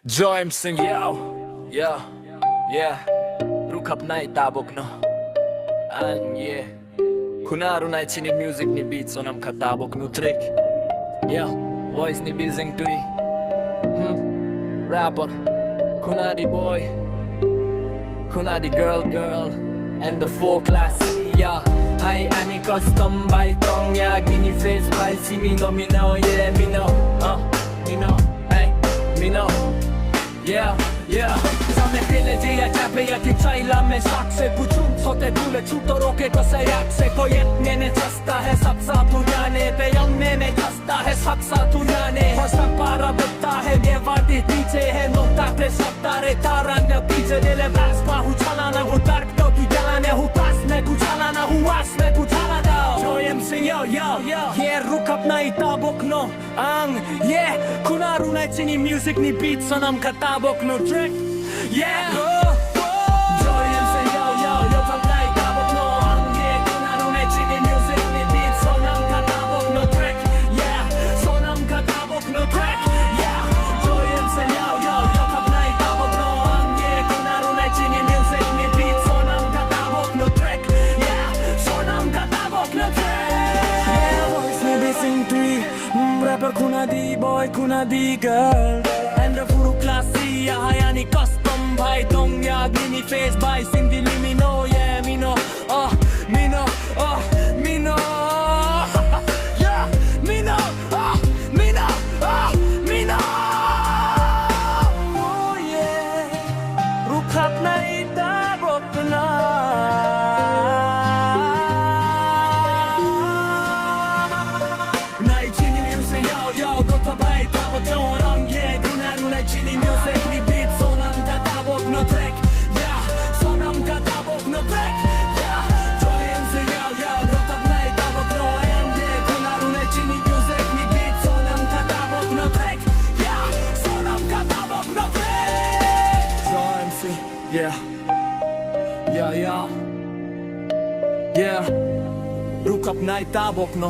JoyMsing yeah Rukap nai tabok no and yeah Kunaru nai chini music ni beats onam katabok no trick voice ni bizing tui rapper Kunadi boy Kunadi girl and the 4 class Hi ani custom by tong ya gini face by see me no me know me know hey me know Same pile ja chape ja ti chaila me sakse puchum sote tule chutoro ke kosa yakse koyet mene chasta hai saksa tu jane pe yam me chasta hai saksa tu jane hosa para butta hai ye vadi piche hai nota pe saptare taran ne piche dele vas pa hu chalana hu dark to tu jalane hu pas me tu chalana hu was me tu chalana JoyMsing yeah rukap nai tabok no ang kunaru nai chini music ni beats sonam katabok no track JoyMsing rukap nai tabok no ang kunaru nai chini music ni beats sonam katabok no track sonam katabok no track JoyMsing rukap nai tabok no ang kunaru nai chini music ni beats sonam katabok no track sonam katabok no track voice ni bizing tui rapper Kunadi boy Kunadi girl and the furu classy hayani custom bhai dong ya gini face by sindi me know me know me know me know me know me know me know rukap nai tabok na nai chini music rukap nai tabok no kunaru nai chini music ni beat sonam katabok no track sonam katabok no track JoyMsing rukap nai tabok no kunaru nai chini music ni beat sonam katabok no track sonam katabok no track JoyMsing rukap nai tabok no